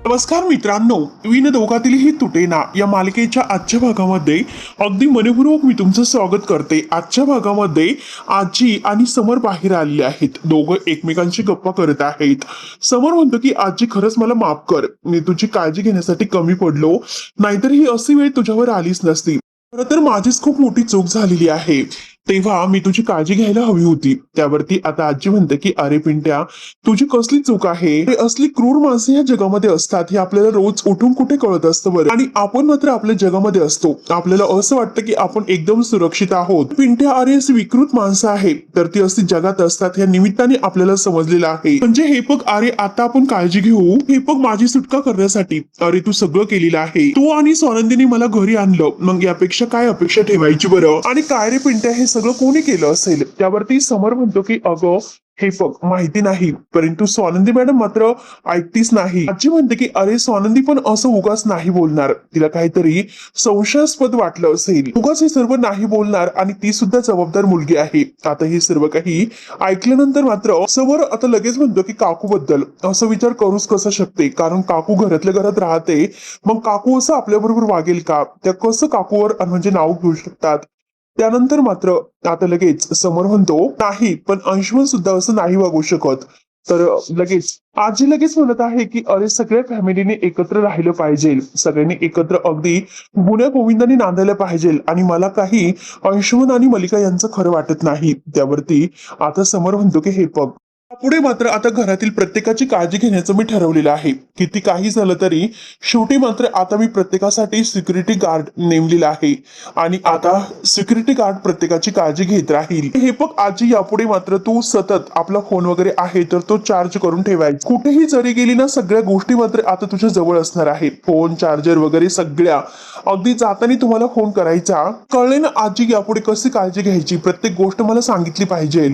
नमस्कार मित्रांनो, विन दोघातीलही तुटेना या मालिकेच्या आजच्या भागामध्ये अगदी मनपूर्वक मी तुमचं स्वागत करते। आजच्या भागामध्ये आजी आणि समर बाहेर आलेले आहेत। दोघं एकमेकांशी गप्पा करत आहेत। समर म्हणतो की आजी खरंच मला माफ कर, मी तुझी काळजी घेण्यासाठी कमी पडलो, नाहीतर ही अशी वेळ तुझ्यावर आलीच नसती। खरं तर माझीच खूप मोठी चूक झालेली आहे, तेव्हा मी तुझी काळजी घ्यायला हवी होती। त्यावरती आता आजी म्हणते की अरे पिंट्या, तुझी कसली चूक आहे, हे असली क्रूर माणसं या जगामध्ये असतात हे आपल्याला रोज उठून कुठे कळत असतं बरं। आणि आपण मात्र आपल्या जगामध्ये असतो, आपल्याला असं वाटतं की आपण एकदम सुरक्षित आहोत। पिंट्या अरे अशी विकृत माणसं आहे तर ती असली जगात असतात, या निमित्ताने आपल्याला समजलेलं आहे। म्हणजे हे बघ अरे, आता आपण काळजी घेऊ, हे बघ माझी सुटका करण्यासाठी अरे तू सगळं केलेलं आहे, तू आणि स्वानंदीने मला घरी आणलं, मग यापेक्षा काय अपेक्षा ठेवायची बरं। आणि काय रे पिंट्या, हे सगळं कोणी केलं असेल? त्यावरती समर म्हणतो की अगं हे बघ माहिती नाही, परंतु स्वानंदी मॅडम मात्र ऐकतीच नाही। आजी म्हणते की अरे स्वानंदी पण असं उगाच नाही बोलणार, तिला काहीतरी संशयास्पद वाटलं असेल, उगाच हे सर्व नाही बोलणार आणि ती सुद्धा जबाबदार मुलगी आहे। आता हे सर्व काही ऐकल्यानंतर मात्र समर आता लगेच म्हणतो की काकू बद्दल असं विचार करूच कसं शकते, कारण काकू घरातल्या घरात राहते, मग काकू असं आपल्या बरोबर वागेल का? त्या कसं काकूवर म्हणजे नाव घेऊ शकतात? त्यानंतर मात्र आता लगेच समोर म्हणतो नाही, पण अंशुमन सुद्धा असं नाही वागू शकत। तर लगेच आजी लगेच म्हणत आहे की अरे सगळ्या फॅमिलीने एकत्र राहिलं पाहिजे, सगळ्यांनी एकत्र अगदी गुण्या गोविंदाने नांदायला पाहिजे, आणि मला काही अंशुमन आणि मलिका यांचं खरं वाटत नाही। त्यावरती आता समोर म्हणतो की हे बघ, पुढे मात्र आता घरातील प्रत्येकाची काळजी घेण्याचं मी ठरवलेलं आहे। किती काही झालं तरी शेवटी मात्र आता मी प्रत्येकासाठी सिक्युरिटी गार्ड नेमलेला आहे, आणि आता सिक्युरिटी गार्ड प्रत्येकाची काळजी घेत राहील। हे बघ आजी, यापुढे मात्र तू सतत आपला फोन वगैरे आहे तर तो चार्ज करून ठेवायचा, कुठेही जरी गेली ना सगळ्या गोष्टी मात्र आता तुझ्या जवळ असणार आहेत, फोन चार्जर वगैरे सगळ्या, अगदी जाताना तुम्हाला फोन करायचा। कळले ना आजी, यापुढे कशी काळजी घ्यायची, प्रत्येक गोष्ट मला सांगितली पाहिजे,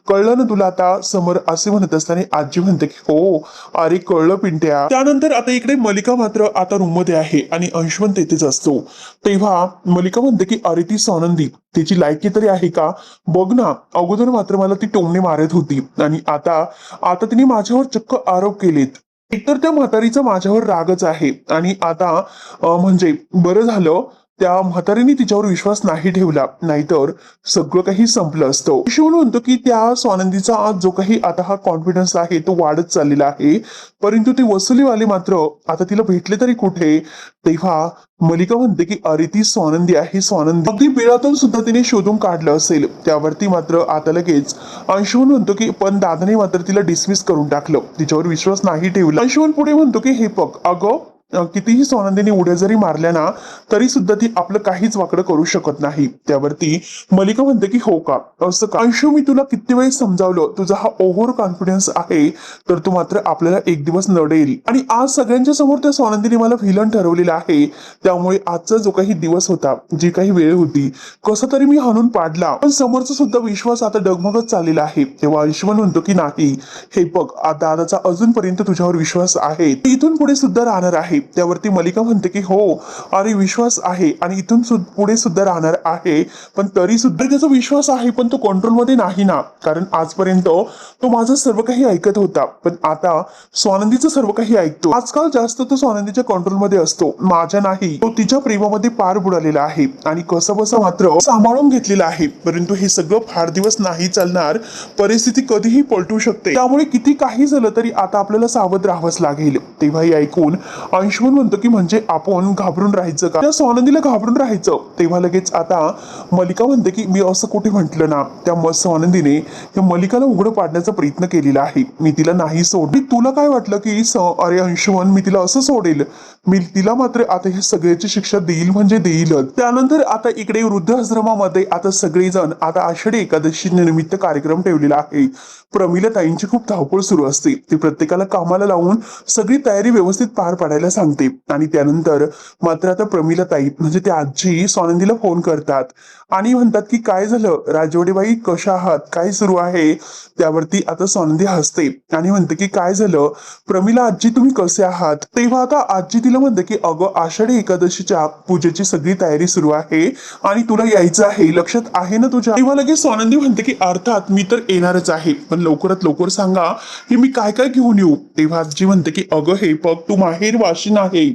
कळलं ना तुला आता? समर असे म्हणत असताना आजी म्हणते की हो अरे कळलं पिंट्या। त्यानंतर आता इकडे मलिका मात्र आता रूम मध्ये आहे आणि अंशुमन तेथेच असतो। तेव्हा मलिका म्हणते की अरे ती स्वानंदी, तिची लायकी तरी आहे का बघ ना, अगोदर मात्र मला ती टोमणे मारत होती आणि आता आता तिने माझ्यावर चक्क आरोप केलेत। एकतर त्या म्हातारीचा माझ्यावर रागच आहे, आणि आता म्हणजे बरं झालं त्या म्हातारीने तिच्यावर विश्वास नाही ठेवला, नाहीतर सगळं काही संपलं असतं। शिवून म्हणतो की त्या स्वानंदीचा जो काही आता हा कॉन्फिडन्स आहे तो वाढत चाललेला आहे, परंतु ते वसुलीवाले मात्र आता तिला भेटले तरी कुठे? तेव्हा मलिका म्हणते की अरे ती स्वानंदी आहे, स्वानंदी अगदी बिळातून सुद्धा तिने शोधून काढलं असेल। त्यावरती मात्र आता लगेच अंशुमन म्हणतो की पण दादाने मात्र तिला डिसमिस करून टाकलं, तिच्यावर विश्वास नाही ठेवला। अंशुमन पुढे म्हणतो की हे बघ अगं, कितीही स्वानंदीने उड्या जरी मारल्या ना तरी सुद्धा ती आपलं काहीच वाकडं करू शकत नाही। त्यावरती मलिका म्हणते की हो का, असं का? अंशु, मी तुला किती वेळेस समजावलं, तुझा हा ओव्हर कॉन्फिडन्स आहे तर तू मात्र आपल्याला एक दिवस नडेल, आणि आज सगळ्यांच्या समोर त्या स्वानंदीने मला व्हिलन ठरवलेलं आहे, त्यामुळे आजचा जो काही दिवस होता, जी काही वेळ होती, कसं तरी मी हाणून पाडला, पण समोरचा सुद्धा विश्वास आता डगमगत चाललेला आहे। तेव्हा अंशुमन म्हणतो की नाही, हे बघ दादाचा अजूनपर्यंत तुझ्यावर विश्वास आहे, इथून पुढे सुद्धा राहणार आहे। त्यावरती मलिका म्हणते की हो अरे विश्वास आहे आणि इथून पुढे सुद्धा राहणार आहे, पण तरी सुद्धा त्याचा विश्वास आहे, पण तो कंट्रोलमध्ये नाही ना, कारण आजपर्यंत तो माझं सर्व काही ऐकत होता, पण आता स्वानंदीचं सर्व काही ऐकतो। आजकाल जास्त तो स्वानंदीच्या कंट्रोलमध्ये असतो, माझ्या नाही। तो तिच्या प्रेमामध्ये पार बुडालेला आहे आणि कसं बसं मात्र सांभाळून घेतलेलं आहे, परंतु हे सगळं फार दिवस नाही चालणार, परिस्थिती कधीही पलटू शकते, त्यामुळे किती काही झालं तरी आता आपल्याला सावध राहावंच लागेल। तेव्हा हे ऐकून अंशुमन म्हणतो की म्हणजे आपण घाबरून राहायचं का, त्या स्वानंदीला घाबरून राहायचं? तेव्हा लगेच आता मलिका म्हणते की मी असं कुठे म्हटलं ना, त्या स्वानंदीने त्या मलिकाला उघडं पाडण्याचा प्रयत्न केलेला आहे, मी तिला नाही सोड। तुला काय वाटलं की अरे अंशुमन, मी तिला असं सोडेल? मी तिला मात्र आता हे सगळ्याची शिक्षा देईल म्हणजे देईलच। त्यानंतर आता इकडे वृद्धाश्रमामध्ये आता सगळेजण आता आषाढी एकादशी निमित्त कार्यक्रम ठेवलेला आहे। प्रमिला ताईंची खूप धावपळ सुरू असते, ती प्रत्येकाला कामाला लावून सगळी तयारी व्यवस्थित पार पाडायला सांगते आणि त्यानंतर मात्र आता प्रमिला ताई म्हणजे त्या आजी स्वानंदीला फोन करतात आणि म्हणतात की काय झालं राजवडेबाई, कशा आहात, काय सुरू आहे. त्यावरती आता स्वानंदी हसते आणि म्हणते की काय झालं प्रमिला आजी, तुम्ही कसे आहात. तेव्हा आता आजी तिला म्हणते की अगं आषाढी एकादशीच्या पूजेची सगळी तयारी सुरू आहे आणि तुला यायचं आहे, लक्षात आहे ना तुझ्या. तेव्हा लगेच स्वानंदी म्हणते की अर्थात मी तर येणारच आहे, पण लवकरात लवकर सांगा की मी काय काय घेऊन येऊ. तेव्हा आजी म्हणते की अगं हे बघ तू माहेर वाशिन आहे,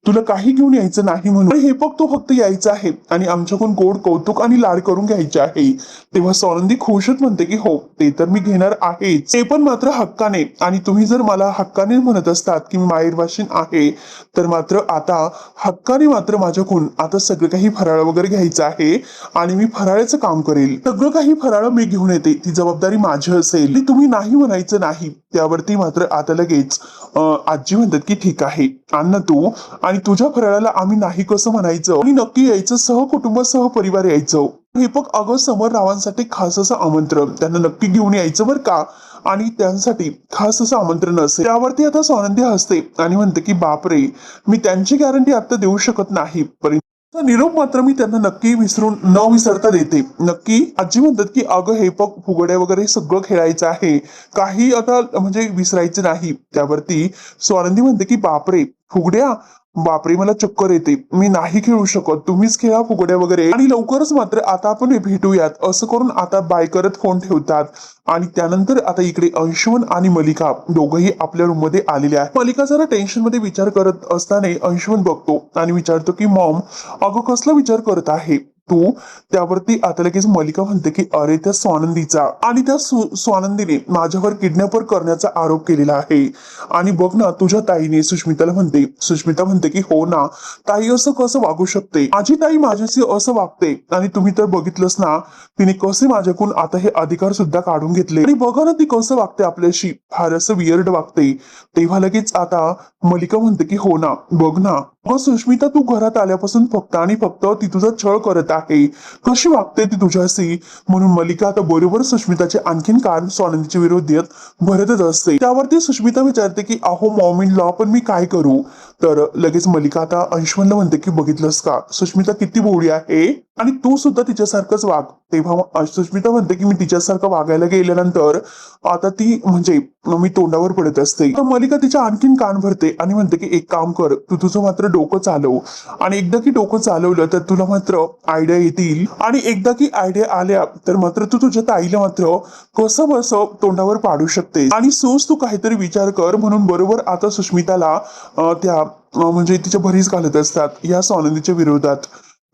तुला काही घेऊन यायचं नाही म्हणून, हे बघ तू फक्त यायचं आहे आणि आमच्याकडून गोड कौतुक आणि लाड करून घ्यायचे आहे. तेव्हा स्वानंदी खुशच म्हणते की हो ते तर मी घेणार आहेच, ते पण मात्र हक्काने. आणि तुम्ही जर मला हक्काने म्हणत असतात की मी माहेर वाशिन आहे तर मात्र आता हक्काने मात्र माझ्याकडून आता सगळं काही फराळ वगैरे घ्यायचं आहे आणि मी फराळाचं काम करेल. सगळं काही फराळ मी घेऊन येते, ती जबाबदारी माझी असेल, तुम्ही नाही म्हणायचं नाही. त्यावरती मात्र आता लगेच आजी म्हणतात की ठीक आहे अण्णा तू, आणि तुझ्या फराळाला आम्ही नाही कसं म्हणायचं आणि नक्की यायचं, सहकुटुंब सहपरिवार यायचं. हे बघ अगं समर रावांसाठी खास असं आमंत्रण, त्यांना नक्की घेऊन यायचं बरं का, आणि त्यांसाठी खास असं आमंत्रण असेल. त्यावरती आता स्वानंदी हसते आणि म्हणते की बापरे, मी त्यांची गॅरंटी आता देऊ शकत नाही, पण निरोप मात्र मी त्यांना नक्की विसरून न विसरता देते नक्की. आजी म्हणतात की अगं हे बघ फुगड्या वगैरे सगळं खेळायचं आहे, काही आता म्हणजे विसरायचं नाही. त्यावरती स्वानंदी म्हणते की बापरे फुगड्या, बापरे मला चक्कर येते, मी नाही खेळू शकत, तुम्हीच खेळा फुगड्या वगैरे आणि लवकरच मात्र आता आपण भेटूयात असं करून आता बाय करत फोन ठेवतात. आणि त्यानंतर आता इकडे अंशुमन आणि मलिका दोघंही आपल्या रूम मध्ये आलेले आहेत. मलिका जरा टेन्शन मध्ये विचार करत असताना अंशुमन बघतो आणि विचारतो की मॉम अगं कसला विचार करत आहे तू. त्यावरती आता लगेच मलिका म्हणते की अरे त्या स्वानंदीचा आणि त्या स्वानंदीने माझ्यावर किडनॅपर करण्याचा आरोप केलेला आहे. आणि बघ ना तुझ्या ताईने सुष्मिताला म्हणते, सुष्मिता म्हणते की हो ना ताई असं कसं वागू शकते, माझी ताई माझ्याशी असं वागते आणि तुम्ही तर बघितलंच ना तिने कसे माझ्याकडून आता हे अधिकार सुद्धा काढून घेतले आणि बघा ना ती कसं वागते आपल्याशी, फार असं वियर्ड वागते. तेव्हा लगेच आता मलिका म्हणते की हो ना बघ ना सुष्मिता तू घरात आल्यापासून फक्त आणि फक्त ती तुझा छळ करत आहे, कशी वागते ती तुझ्याशी. म्हणून मलिका आता बरोबर सुष्मिताचे आणखीन कान स्वानंदीच्या विरोधात भरतच असते. त्यावरती सुष्मिता विचारते की अहो मॉम इन लॉ पण मी काय करू. तर लगेच मलिका आता अंशुमनला म्हणते की बघितलंस का सुष्मिता किती भोळी आहे आणि तू सुद्धा तिच्यासारखंच वाग. तेव्हा सुष्मिता म्हणते की मी तिच्यासारखं वागायला गेल्यानंतर आता ती म्हणजे मी तोंडावर पडत असते. तर मलिका तिच्या आणखीन कान भरते आणि म्हणते की एक काम कर, तू तुझं मात्र डोकं चालव आणि एकदा की डोकं चालवलं तर तुला मात्र आयडिया येतील आणि एकदा की आयडिया आल्या तर मात्र तू तुझ्या ताईला मात्र कसं बसं तोंडावर पाडू शकते. आणि सोच तू काहीतरी विचार कर. म्हणून बरोबर आता सुष्मिताला त्या म्हणजे तिच्या भरीस घालत असतात या स्वानंदीच्या विरोधात.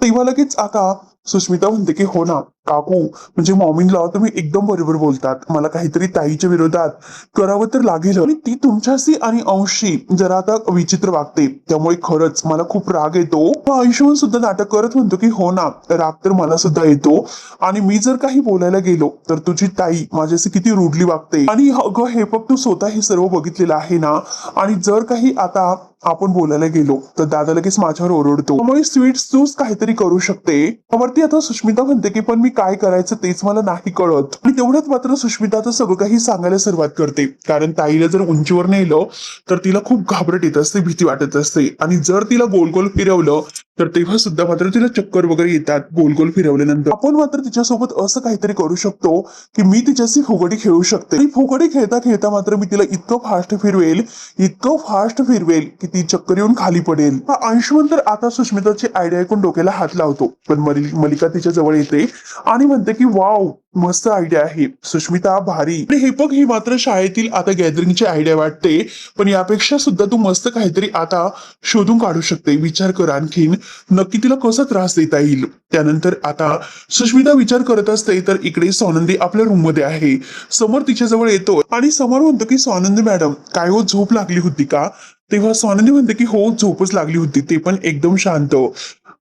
तेव्हा लगेच आता सुष्मिता म्हणते की हो ना काकू म्हणजे मॉमीनला तुम्ही एकदम बरोबर बोलतात, मला काहीतरी ताईच्या विरोधात करावं तर लागेल आणि ती तुमच्याशी आणि अंशी जरा आता विचित्र वागते, त्यामुळे खरंच मला खूप राग येतो. अंशुमन सुद्धा नाटक करत म्हणतो की हो ना राग तर मला सुद्धा येतो आणि मी जर काही बोलायला गेलो तर तुझी ताई माझ्याशी किती रूडली वागते आणि अगं हे बघ तू स्वतः हे सर्व बघितलेलं आहे ना, आणि जर काही आता आपण बोलायला गेलो तर दादा लगेच माझ्यावर ओरडतो, त्यामुळे स्वीट तूच काहीतरी करू शकते. त्यावरती आता सुष्मिता म्हणते की पण मी काय करायचं तेच मला नाही कळत. आणि तेवढ्यात मात्र सुष्मिता आता सगळं काही सांगायला सुरुवात करते, कारण ताईला जर उंचीवर नेलं तर तिला खूप घाबरट येत असते, भीती वाटत असते आणि जर तिला गोल गोल फिरवलं तर तेव्हा सुद्धा मात्र तिला चक्कर वगैरे येतात गोल गोल फिरवल्यानंतर. आपण मात्र तिच्यासोबत असं काहीतरी करू शकतो की मी तिच्याशी फुगडी खेळू शकते आणि फुगडी खेळता खेळता मात्र मी तिला इतकं फास्ट फिरवेल, इतकं फास्ट फिरवेल की ती चक्कर येऊन खाली पडेल. अंशुमन तर आता सुष्मिताची आयडिया ऐकून डोक्याला हात लावतो, पण मलिका तिच्या जवळ येते आणि म्हणते की वाव मस्त आयडिया आहे सुष्मिता, भारी. आणि हे बघ ही मात्र शाळेतील आता गॅदरिंगची आयडिया वाटते, पण यापेक्षा सुद्धा तू मस्त काहीतरी आता शोधून काढू शकते. विचार कर आणखीन नक्की तिला कसा त्रास देता येईल. त्यानंतर आता सुष्मिता विचार करत असते तर इकडे स्वानंदी आपल्या रूम मध्ये आहे. समर तिच्या जवळ येतो आणि समर म्हणतो की स्वानंदी मॅडम काय हो झोप लागली होती का. तेव्हा स्वानंदी म्हणते की हो झोपच लागली होती, ते पण एकदम शांत.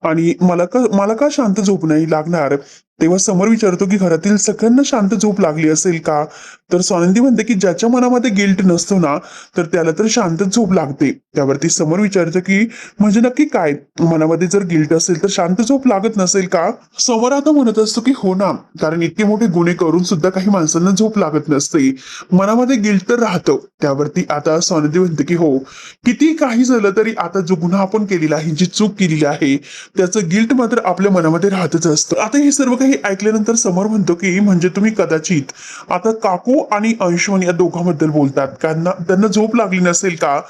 आणि मला का शांत झोप नाही लागणार, तेव्हा समर विचारतो की घरातील सगळ्यांना शांत झोप लागली असेल का? तर स्वानंदी म्हणते की ज्याच्या मनामध्ये गिल्ट नसतो ना, तर त्याला तर शांत झोप लागते. त्यावरती समर विचारतो की म्हणजे नक्की काय? मनामध्ये जर गिल्ट असेल तर शांत झोप लागत नसेल का? समर आता म्हणत असतो की हो ना, कारण इतके मोठे गुन्हे करून सुद्धा काही माणसांना झोप लागत नसते. मनामध्ये गिल्ट तर राहतं. त्यावरती आता स्वानंदी म्हणते की हो, किती काही झालं तरी आता जो गुन्हा आपण केलेला आहे, जी चूक केलेली आहे, त्याचं गिल्ट मात्र आपल्या मनामध्ये राहतच असतं. आता हे सर्व काही ऐकल्यानंतर समर म्हणतो की म्हणजे तुम्ही कदाचित आता काकू आणि अंशुमन या दोघांबद्दल बोलतात, त्यांना झोप लागली नसेल का?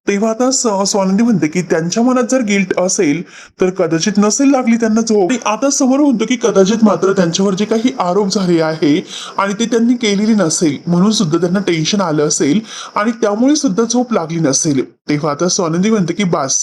तेव्हा आता स्वानंदी म्हणते की त्यांच्या मनात जर गिल्ट असेल तर कदाचित नसेल लागली त्यांना झोप. आणि आता समोर म्हणतो की कदाचित मात्र त्यांच्यावर जे काही आरोप झाले आहे आणि ते त्यांनी केलेली नसेल म्हणून सुद्धा त्यांना टेन्शन आलं असेल आणि त्यामुळे सुद्धा झोप लागली नसेल. तेव्हा आता स्वानंदी म्हणते की बास,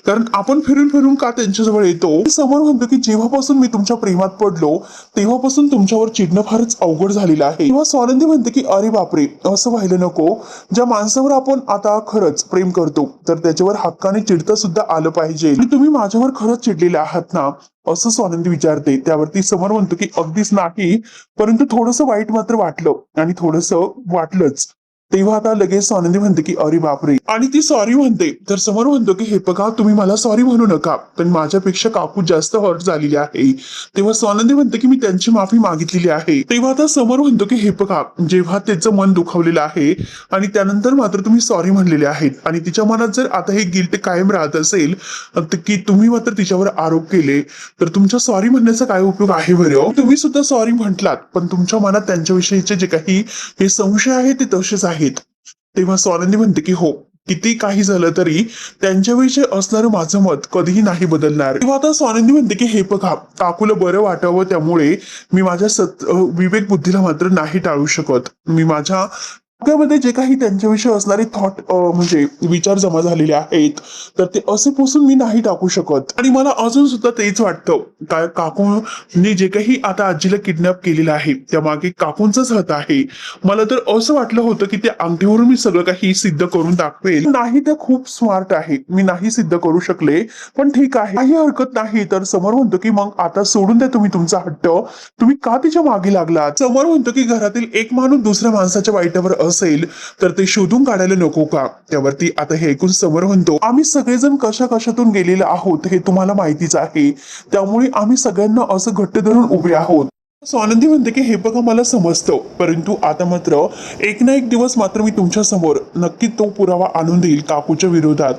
कारण आपण फिरून फिरून का त्यांच्याजवळ येतो. समोर म्हणतो की जेव्हापासून मी तुमच्या प्रेमात पडलो तेव्हापासून तुमच्यावर चिडणं फारच अवघड झालेलं आहे. तेव्हा स्वानंदी म्हणते की अरे बापरे, असं व्हायला नको. ज्या माणसावर आपण आता खरंच प्रेम करतो तर त्याच्यावर हक्काने चिडता सुद्धा आलं पाहिजे. आणि तुम्ही माझ्यावर खरंच चिडलेले आहात ना, असं स्वानंदी विचारते. त्यावरती समर म्हणतो की अगदीच नाही, परंतु थोडंसं वाईट मात्र वाटलं आणि थोडंसं वाटलंच. तेव्हा आता लगेच स्वानंदी म्हणते की अरे बापरे, आणि ती सॉरी म्हणते. तर समोर म्हणतो की हे बघा, तुम्ही मला सॉरी म्हणू नका, पण माझ्यापेक्षा काकू जास्त हर्ट झालेली आहे. तेव्हा स्वानंदी म्हणते की मी त्यांची माफी मागितलेली आहे. तेव्हा आता समोर म्हणतो की हे बघा, जेव्हा त्याचं मन दुखावलेलं आहे आणि त्यानंतर मात्र तुम्ही सॉरी म्हणलेले आहेत आणि तिच्या मनात जर आता हे गिल्ट कायम राहत असेल की तुम्ही मात्र तिच्यावर आरोप केले, तर तुमच्या सॉरी म्हणण्याचा काय उपयोग आहे बरं? तुम्ही सुद्धा सॉरी म्हटलात, पण तुमच्या मनात त्यांच्याविषयीचे जे काही हे संशय आहे ते तसेच आहेत. तेव्हा स्वानंदी म्हणते की हो, किती काही झालं तरी त्यांच्याविषयी असणारं माझं मत कधीही नाही बदलणार. तेव्हा आता स्वानंदी म्हणते की हे बघा, काकूला बरं वाटावं त्यामुळे मी माझ्या विवेक बुद्धीला मात्र नाही टाळू शकत. मी माझ्या डोक्यामध्ये जे काही त्यांच्याविषयी असणारे थॉट म्हणजे विचार जमा झालेले आहेत, तर ते असे पुसून मी नाही टाकू शकत. आणि मला अजून सुद्धा तेच वाटतं, काय काकूने जे काही आता आजीला किडनॅप केलेलं आहे त्यामागे काकूंचाच हात आहे. मला तर असं वाटलं होतं की त्या अंगठीवरून मी सगळं काही सिद्ध करून दाखवेल. नाही, त्या खूप स्मार्ट आहे, मी नाही सिद्ध करू शकले, पण ठीक आहे, काही हरकत नाही. तर समर म्हणतो की मग आता सोडून द्या तुम्ही तुमचा हट्ट, तुम्ही का तिच्या मागे लागलात? समर म्हणतो की घरातील एक माणूस दुसऱ्या माणसाच्या वाईटावर असेल तर ते शोधून काढायला नको का? त्यावरती आता हे ऐकून समर म्हणतो, आम्ही सगळेजण कशा कशातून गेलेले आहोत हे तुम्हाला माहितीच आहे, त्यामुळे आम्ही सगळ्यांना असं घट्ट धरून उभे आहोत. स्वानंदी म्हणते की हे बघा, मला समजतं, परंतु आता मात्र एक ना एक दिवस मात्र मी तुमच्या समोर नक्की तो पुरावा आणून देईल काकूच्या विरोधात.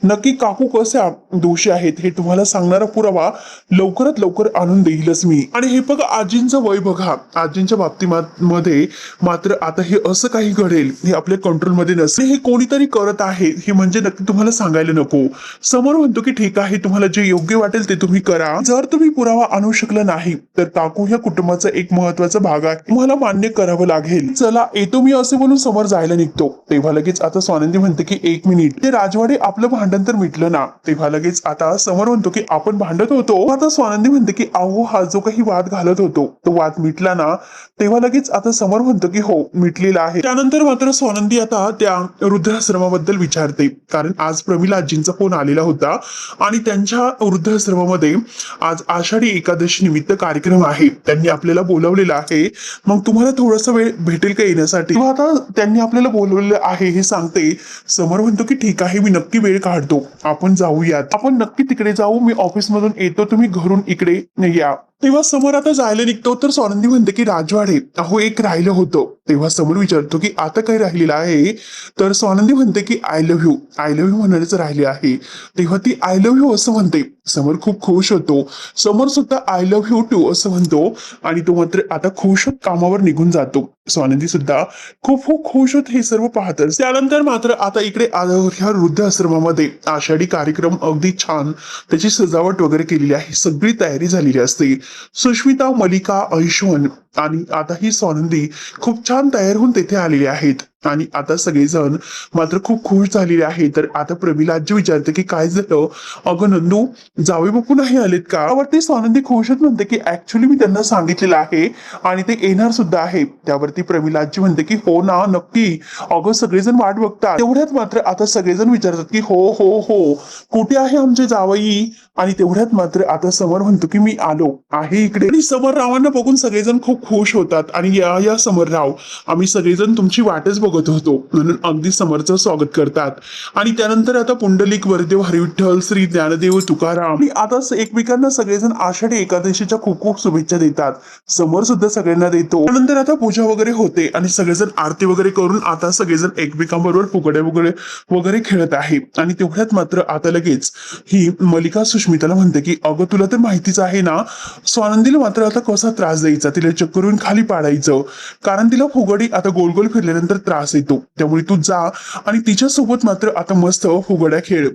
नक्की काकू कशा दोषी आहेत हे तुम्हाला सांगणारा पुरावा लवकरात लवकर आणून देईलच मी. आणि हे बघा, आजींचं वय बघा, आजींच्या बाबतीमध्ये मात्र आता हे असं काही घडेल हे आपल्या कंट्रोलमध्ये नसते. हे कोणीतरी करत आहे हे म्हणजे नक्की तुम्हाला सांगायला नको. समोर म्हणतो की ठीक आहे, तुम्हाला जे योग्य वाटेल ते तुम्ही करा. जर तुम्ही पुरावा आणू शकला नाही तर काकू ह्या कुटुंबाचा एक महत्वाचा भाग आहे, तुम्हाला मान्य करावं लागेल. चला येतो मी, असे बोलून समोर जायला निघतो. तेव्हा लगेच आता स्वानंदी म्हणते की एक मिनिट, ते राजवाडे आपलं भांडण तर मिटलं ना? तेव्हा लगेच आता समोर म्हणतो की आपण भांडत होतो. आता स्वानंदी म्हणते की अहो, हा जो काही वाद घालत होतो तो वाद मिटला ना? तेव्हा लगेच आता समोर म्हणतो की हो, मिटलेला आहे. त्यानंतर मात्र स्वानंदी आता त्या वृद्धाश्रमाबद्दल विचारते, कारण आज प्रमिला आजींचा फोन आलेला होता आणि त्यांच्या वृद्धाश्रमामध्ये आज आषाढी एकादशी निमित्त कार्यक्रम आहे, त्यांनी आपल्याला बोलवलेलं आहे. मग तुम्हाला थोडासा वेळ भेटेल का येण्यासाठी? तेव्हा आता त्यांनी आपल्याला बोलवलेलं आहे हे सांगते. समोर म्हणतो की ठीक आहे, मी नक्की वेळ काढतो, आपण जाऊयात, आपण नक्की तिकडे जाऊ, मी ऑफिस मधून येतो, तुम्ही घरून इकडे या. तेव्हा समोर आता जायला निघतो तर स्वानंदी म्हणते की राजवाडे, अहो एक राहिलं होतं. तेव्हा समोर विचारतो की आता काय राहिलेलं आहे? तर स्वानंदी म्हणते की I love you, I love you म्हणायचं राहिले आहे. तेव्हा ती आय लव्ह यू असं म्हणते. समोर खूप खुश होतो. समोर सुद्धा आय लव्ह यू टू असं म्हणतो आणि तो मात्र आता खुश होत कामावर निघून जातो. स्वानंदी सुद्धा खूप खूप खुश होत हे सर्व पाहतच. त्यानंतर मात्र आता इकडे ह्या वृद्धाश्रमामध्ये आषाढी कार्यक्रम अगदी छान त्याची सजावट वगैरे केलेली आहे, सगळी तयारी झालेली असते. सुष्मिता, मलिका, ऐश्वन आणि आता ही स्वानंदी खूप छान तयार होऊन तेथे आलेली आहेत आणि आता सगळेजण मात्र खूप खुश झालेले आहेत. तर आता प्रमिला आजी विचारते की काय झालं अगं नंदू, जावे बापू नाही आलेत का? त्यावरती स्वानंदी खुशच म्हणते की ऍक्च्युली मी त्यांना सांगितलेलं आहे आणि ते येणार सुद्धा आहे. त्यावरती प्रमिला आजी म्हणते की हो ना नक्की, अगं सगळेजण वाट बघतात. तेवढ्यात मात्र आता सगळेजण विचारतात की हो हो हो कुठे आहे आमचे जावई? आणि तेवढ्यात मात्र आता समर म्हणतो की मी आलो आहे इकडे. आणि समररावांना बघून सगळेजण खूप खुश होतात आणि या या समरराव, आम्ही सगळेजण तुमची वाटच बघत होतो, म्हणून अगदी समरचं स्वागत करतात. आणि त्यानंतर आता पुंडलिक वरदेव हरिविठ्ठल श्री ज्ञानदेव तुकाराम आणि आता एकमेकांना सगळेजण आषाढी एकादशीच्या खूप खूप शुभेच्छा देतात. समोर सुद्धा सगळ्यांना देतो. त्यानंतर आता पूजा वगैरे होते आणि सगळेजण आरती वगैरे करून आता सगळेजण एकमेकांबरोबर फुगड्या वगैरे वगैरे खेळत आहे. आणि तेवढ्यात मात्र आता लगेच ही मलिका सुष्मिताला म्हणते की अगं तुला तर माहितीच आहे ना, स्वानंदीला मात्र आता कसा त्रास द्यायचा, तिला चक्कर येऊन खाली पाडायचं, कारण तिला फुगडी आता गोल गोल फिरल्यानंतर त्रास येतो. त्यामुळे तू जा आणि तिच्या सोबत मात्र आता मस्त फुगड्या खेळ.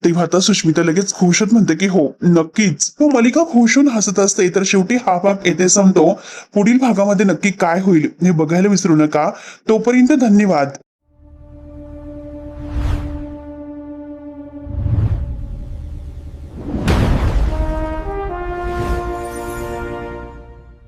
तेव्हा आता सुष्मिता लगेच खुशच म्हणते की हो नक्कीच. तो मलिका खुशून हसत असते. तर शेवटी हा भाग येथे संपतो. पुढील भागामध्ये नक्की काय होईल हे बघायला विसरू नका. तोपर्यंत धन्यवाद.